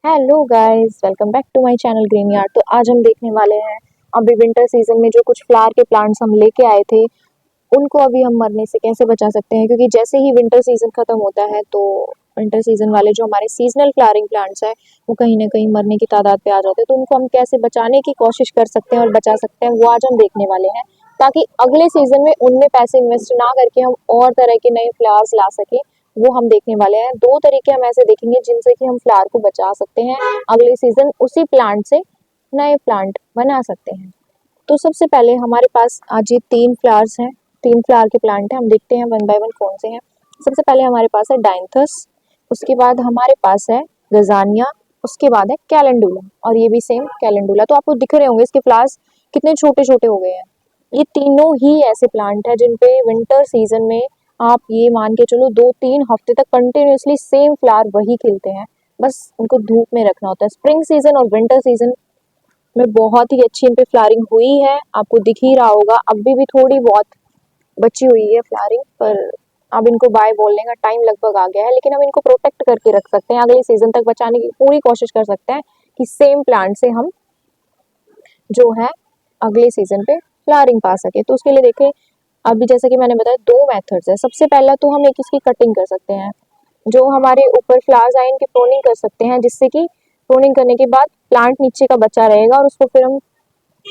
Hello guys, welcome back to my channel Green Yard. तो आज हम देखने वाले हैं अभी विंटर सीजन में जो कुछ फ्लावर के प्लांट्स हम लेके आए थे उनको अभी हम मरने से कैसे बचा सकते हैं, क्योंकि जैसे ही विंटर सीजन खत्म होता है तो विंटर सीजन वाले जो हमारे सीजनल फ्लावरिंग प्लांट्स है वो कहीं ना कहीं मरने की तादाद पे आ जाते हैं। तो उनको हम कैसे बचाने की कोशिश कर सकते हैं और बचा सकते हैं वो आज हम देखने वाले हैं, ताकि अगले सीजन में उनमें पैसे इन्वेस्ट ना करके हम और तरह के नए फ्लावर्स ला सके। वो हम देखने वाले हैं। दो तरीके हम ऐसे देखेंगे जिनसे कि हम फ्लावर को बचा सकते हैं, अगले सीजन उसी प्लांट से नए प्लांट बना सकते हैं। तो सबसे पहले हमारे पास आज ये तीन फ्लावर्स हैं, तीन फ्लावर के प्लांट हैं। हम देखते हैं वन बाय वन कौन से हैं। सबसे पहले हमारे पास है डाइंथस, उसके बाद हमारे पास है गजानिया, उसके बाद है कैलेंडुला, और ये भी सेम कैलेंडुला। तो आपको दिख रहे होंगे इसके फ्लावर्स कितने छोटे छोटे हो गए हैं। ये तीनों ही ऐसे प्लांट है जिन पे विंटर सीजन में आप ये मान के चलो 2-3 हफ्ते तक कंटिन्यूअसली सेम फ्लावर वही खिलते हैं। बस उनको धूप में रखना होता है। स्प्रिंग सीजन और विंटर सीजन में बहुत ही अच्छी इन पे फ्लावरिंग हुई है, आपको दिख ही रहा होगा। अभी भी थोड़ी बहुत बची हुई है फ्लावरिंग, पर अब इनको बाय बोलने का टाइम लगभग आ गया है। लेकिन हम इनको प्रोटेक्ट करके रख सकते हैं, अगले सीजन तक बचाने की पूरी कोशिश कर सकते हैं कि सेम प्लांट से हम जो है अगले सीजन पे फ्लावरिंग पा सके। तो उसके लिए देखें, अभी जैसा कि मैंने बताया दो मेथड्स है। सबसे पहला तो हम एक इसकी कटिंग कर सकते हैं, जो हमारे ऊपर फ्लावर्स आए इनकी प्रूनिंग कर सकते हैं, जिससे कि प्रूनिंग करने के बाद प्लांट नीचे का बचा रहेगा और उसको फिर हम,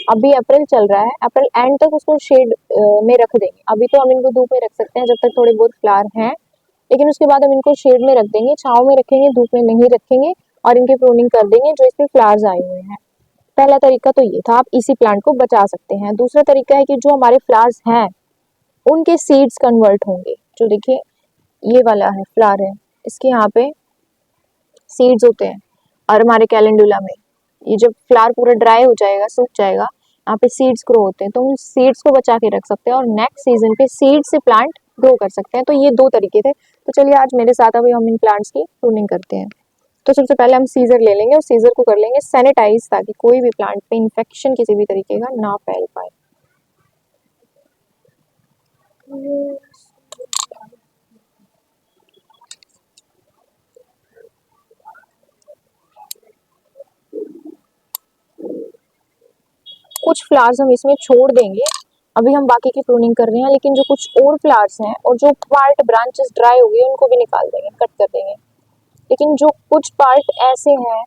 अभी अप्रैल चल रहा है, अप्रैल एंड तक उसको शेड में रख देंगे। अभी तो हम इनको धूप में रख सकते हैं जब तक थोड़े बहुत फ्लावर हैं, लेकिन उसके बाद हम इनको शेड में रख देंगे, छाँव में रखेंगे, धूप में नहीं रखेंगे, और इनकी प्रूनिंग कर देंगे जो इसमें फ्लावर्स आए हुए हैं। पहला तरीका तो ये था, आप इसी प्लांट को बचा सकते हैं। दूसरा तरीका है कि जो हमारे फ्लावर्स हैं उनके सीड्स कन्वर्ट होंगे। जो देखिए ये वाला है फ्लावर है, इसके यहाँ पे सीड्स होते हैं, और हमारे कैलेंडुला में ये जब फ्लावर पूरा ड्राई हो जाएगा, सूख जाएगा, यहाँ पे सीड्स ग्रो होते हैं। तो उन सीड्स को बचा के रख सकते हैं और नेक्स्ट सीजन पे सीड से प्लांट ग्रो कर सकते हैं। तो ये दो तरीके थे। तो चलिए आज मेरे साथ अभी हम इन प्लांट्स की प्रूनिंग करते हैं। तो सबसे पहले हम सीजर ले लेंगे और सीजर को कर लेंगे सैनिटाइज, ताकि कोई भी प्लांट पे इन्फेक्शन किसी भी तरीके का ना फैल पाए। कुछ फ्लावर्स हम इसमें छोड़ देंगे, अभी हम बाकी की प्रूनिंग कर रहे हैं, लेकिन जो कुछ और फ्लावर्स हैं और जो पार्ट ब्रांचेस ड्राई हो गए उनको भी निकाल देंगे, कट कर देंगे। लेकिन जो कुछ पार्ट ऐसे हैं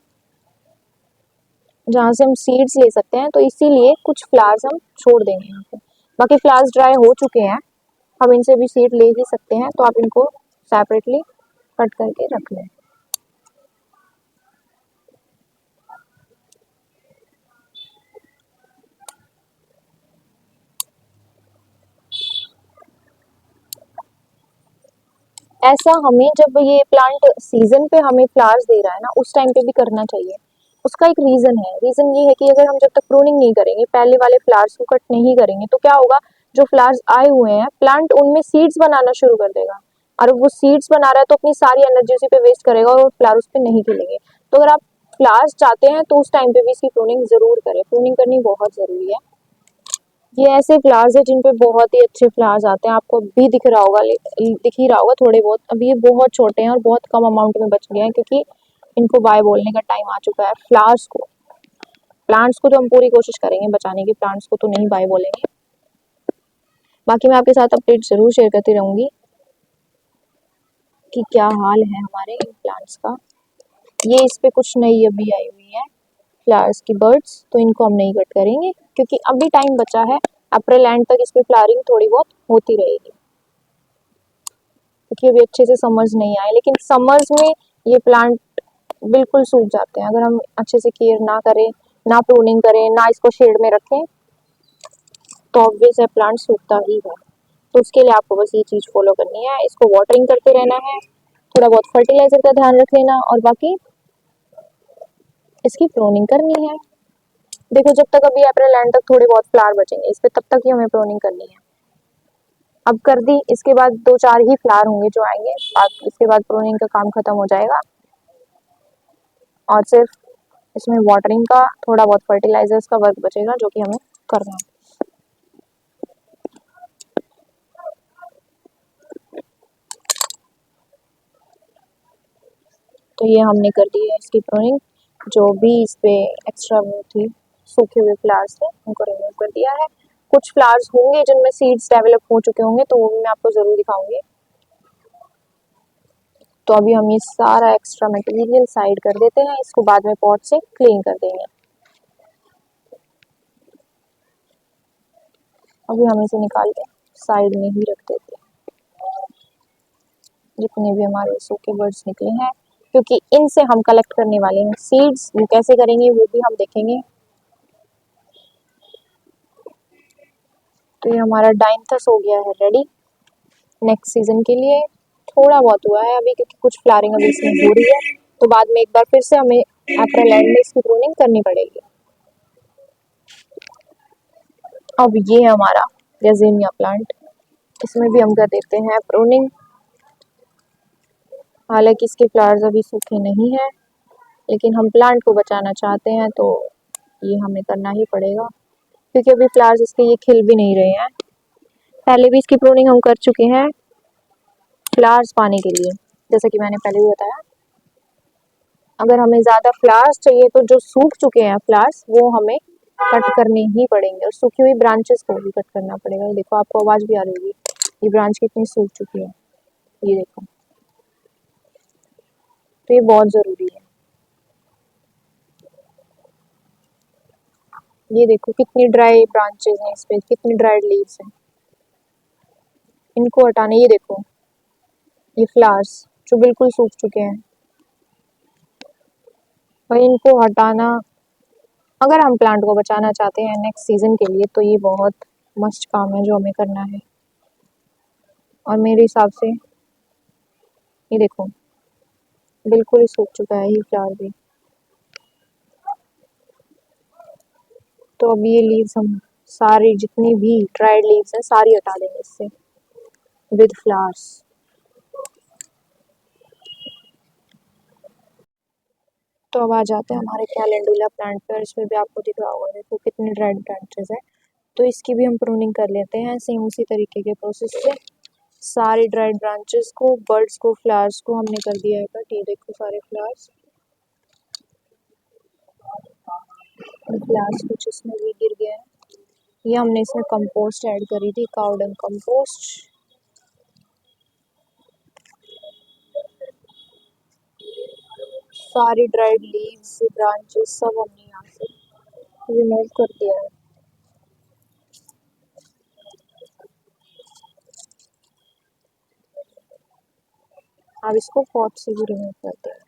जहाँ से हम सीड्स ले सकते हैं, तो इसीलिए कुछ फ्लावर्स हम छोड़ देंगे यहाँ पे। बाकी फ्लावर्स ड्राई हो चुके हैं, हम इनसे भी सीड ले ही सकते हैं, तो आप इनको सेपरेटली कट करके रख लें। ऐसा हमें जब ये प्लांट सीजन पे हमें फ्लावर्स दे रहा है ना, उस टाइम पे भी करना चाहिए। उसका एक रीजन है, रीजन ये है कि अगर हम जब तक प्रूनिंग नहीं करेंगे, पहले वाले फ्लावर्स को कट नहीं करेंगे, तो क्या होगा, जो फ्लावर्स आए हुए हैं प्लांट उनमें सीड्स बनाना शुरू कर देगा, और वो सीड्स बना रहा है तो अपनी सारी एनर्जी उसी पे वेस्ट करेगा और फ्लावर उस पे नहीं खिलेंगे। तो अगर आप फ्लावर्स चाहते हैं तो उस टाइम पे भी इसकी प्रूनिंग जरूर करें, प्रूनिंग करनी बहुत जरूरी है। ये ऐसे फ्लावर्स है जिन पे बहुत ही अच्छे फ्लावर्स आते हैं, आपको भी दिख रहा होगा, दिख ही रहा होगा थोड़े बहुत। अभी ये बहुत छोटे हैं और बहुत कम अमाउंट में बच गए हैं, क्योंकि इनको बाय बोलने का टाइम आ चुका है। फ्लावर्स को, प्लांट्स को तो हम पूरी कोशिश करेंगे बचाने की, प्लांट्स को तो नहीं बाय बोलेंगे। बाकी मैं आपके साथ अपडेट जरूर शेयर करती रहूंगी कि क्या हाल है हमारे इन प्लांट्स का। ये इस पे कुछ नई अभी आई हुई है फ्लावर्स की बर्ड्स, तो इनको हम नहीं कट करेंगे क्योंकि अभी टाइम बचा है। अप्रैल एंड तक इस पे फ्लावरिंग थोड़ी बहुत होती रहेगी, क्योंकि अभी अच्छे से समर्स नहीं आए। लेकिन समर्स में ये प्लांट बिल्कुल सूख जाते हैं, अगर हम अच्छे से केयर ना करें, ना प्रूनिंग करें, ना इसको शेड में रखें, तो ऑब्वियस है प्लांट सूखता ही है। तो उसके लिए आपको बस ये चीज़ फॉलो करनी है, इसको वाटरिंग करते रहना है, थोड़ा बहुत फर्टिलाइजर का ध्यान रख लेना, और बाकी इसकी प्रूनिंग करनी है। देखो जब तक अभी अप्रैल एंड तक थोड़े बहुत फ्लावर बचेंगे इस पे, तब तक ही हमें प्रूनिंग करनी है। अब कर दी, इसके बाद 2-4 ही फ्लावर होंगे जो आएंगे, इसके बाद प्रूनिंग का काम खत्म हो जाएगा, और सिर्फ इसमें वाटरिंग का, थोड़ा बहुत फर्टिलाइजर्स का वर्क बचेगा जो कि हमें करना है। तो ये हमने कर दी है इसकी प्रूनिंग। जो भी इस पे एक्स्ट्रा वो थी, सूखे हुए फ्लावर्स थे, उनको रिमूव कर दिया है। कुछ फ्लावर्स होंगे जिनमें सीड्स डेवलप हो चुके होंगे, तो वो भी मैं आपको ज़रूर दिखाऊंगी। तो अभी हम ये सारा एक्स्ट्रा मटेरियल साइड कर देते हैं, इसको बाद में पॉट से क्लीन कर देंगे। अभी हम इसे निकाल के साइड में ही रख देते हैं, जितने भी हमारे सूखे बर्ड्स निकले हैं, क्योंकि इनसे हम कलेक्ट करने वाले हैं सीड्स। वो कैसे करेंगे वो भी हम देखेंगे। तो ये हमारा डाइंथस हो गया है रेडी नेक्स्ट सीजन के लिए। थोड़ा बहुत हुआ है अभी, क्योंकि कुछ फ्लावरिंग अभी इसमें हो रही है, तो बाद में एक बार फिर से हमें अप्रैल एंड में इसकी प्रूनिंग करनी पड़ेगी। अब ये है हमारा गज़ेनिया प्लांट, इसमें भी हम कर देते हैं प्रूनिंग। हालांकि इसके फ्लावर्स अभी सूखे नहीं हैं, लेकिन हम प्लांट को बचाना चाहते हैं, तो ये हमें करना ही पड़ेगा, क्योंकि अभी फ्लावर्स इसके ये खिल भी नहीं रहे हैं। पहले भी इसकी प्रूनिंग हम कर चुके हैं फ्लावर्स पाने के लिए, जैसा कि मैंने पहले भी बताया। अगर हमें ज़्यादा फ्लावर्स चाहिए तो जो सूख चुके हैं फ्लावर्स वो हमें कट करने ही पड़ेंगे, और सूखी हुई ब्रांचेस को भी कट करना पड़ेगा। ये देखो, आपको आवाज़ भी आ रही होगी, ये ब्रांच कितनी सूख चुकी है, ये देखो। तो ये बहुत ज़रूरी है। ये देखो कितनी ड्राई ब्रांचेस हैं इस पे, कितनी ड्राइड लीव्स हैं, इनको हटाने। ये देखो, ये फ्लावर्स जो बिल्कुल सूख चुके हैं, और इनको हटाना, अगर हम प्लांट को बचाना चाहते हैं नेक्स्ट सीजन के लिए, तो ये बहुत मस्त काम है जो हमें करना है। और मेरे हिसाब से ये देखो, बिल्कुल ही सूख चुका है ये फ्लावर भी। तो अब ये लीव्स हम सारी, जितनी भी ड्राइड लीव्स हैं सारी हटा देंगे इससे विद फ्लावर्स। तो अब आ जाते हैं हमारे कैलेंडुला प्लांट पर। इसमें भी आपको दिख रहा होगा, देखो कितनी ड्राइड ब्रांचेस है। तो इसकी भी हम प्रूनिंग कर लेते हैं सेम उसी तरीके के प्रोसेस से। सारी ड्राइड ब्रांचेस को, बर्ड्स को, फ्लावर्स को हमने कर दिया है कट। ये देखो सारे फ्लावर्स, फ्लावर्स कुछ इसमें भी गिर गया है। ये हमने इसमें कंपोस्ट ऐड करी थी, काऊ डंग कंपोस्ट। सारी ड्राइड लीव्स, ब्रांचेस सब हमने यहाँ से रिमूव कर दिया है। अब इसको पॉट से भी रिमूव करते हैं।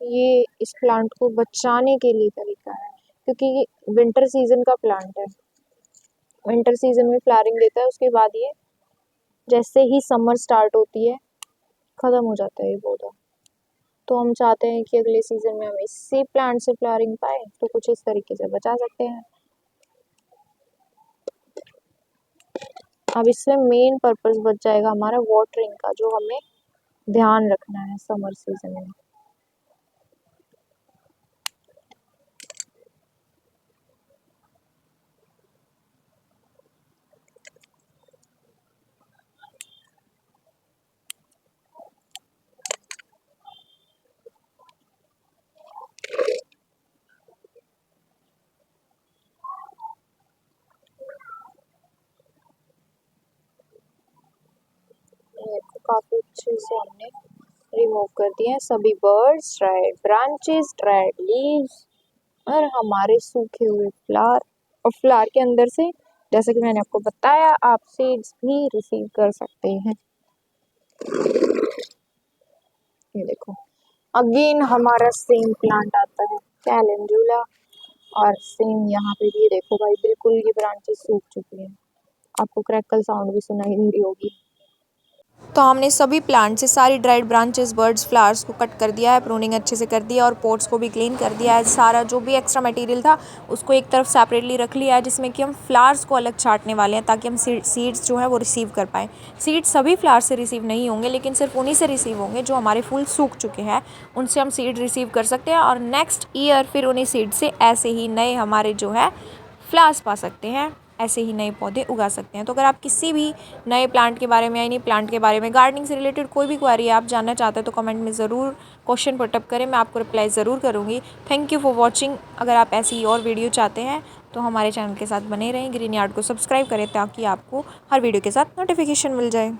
ये इस प्लांट को बचाने के लिए तरीका है, क्योंकि ये विंटर सीजन का प्लांट है। विंटर सीजन में फ्लावरिंग देता है, उसके बाद ये जैसे ही समर स्टार्ट होती है ख़त्म हो जाता है ये पौधा। तो हम चाहते हैं कि अगले सीजन में हम इसी प्लांट से फ्लावरिंग पाए, तो कुछ इस तरीके से बचा सकते हैं। अब इससे मेन पर्पस बच जाएगा हमारा वाटरिंग का, जो हमें ध्यान रखना है समर सीजन में। काफ़ी अच्छे से हमने रिमूव कर दिए हैं सभी birds, dried branches, dried leaves, और हमारे सूखे हुए फ्लावर। और फ्लावर के अंदर से, जैसे कि मैंने आपको बताया, आप सीड्स भी रिसीव कर सकते हैं। ये देखो, अगेन हमारा सेम प्लांट आता है कैलेंडुला, और सेम यहाँ पे भी देखो भाई, बिल्कुल ये ब्रांचेस सूख चुकी हैं। आपको क्रैकल साउंड भी सुनाई दे रही होगी। तो हमने सभी प्लांट से सारी ड्राइड ब्रांचेस, बर्ड्स, फ्लावर्स को कट कर दिया है, प्रूनिंग अच्छे से कर दिया, और पोट्स को भी क्लीन कर दिया है। सारा जो भी एक्स्ट्रा मटेरियल था उसको एक तरफ सेपरेटली रख लिया है, जिसमें कि हम फ्लावर्स को अलग छांटने वाले हैं, ताकि हम सीड्स जो है वो रिसीव कर पाएँ। सीड्स सभी फ्लावर्स से रिसीव नहीं होंगे, लेकिन सिर्फ उन्हीं से रिसीव होंगे जो हमारे फूल सूख चुके हैं, उनसे हम सीड रिसीव कर सकते हैं, और नेक्स्ट ईयर फिर उन्हीं सीड से ऐसे ही नए हमारे जो है फ्लावर्स पा सकते हैं। ऐसे ही नए पौधे उगा सकते हैं। तो अगर आप किसी भी नए प्लांट के बारे में, यानी प्लांट के बारे में, गार्डनिंग से रिलेटेड कोई भी क्वेरी आप जानना चाहते हैं तो कमेंट में ज़रूर क्वेश्चन पुटअप करें, मैं आपको रिप्लाई ज़रूर करूँगी। Thank you for watching. अगर आप ऐसी और वीडियो चाहते हैं तो हमारे चैनल के साथ बने रहें, ग्रीन यार्ड को सब्सक्राइब करें ताकि आपको हर वीडियो के साथ नोटिफिकेशन मिल जाए।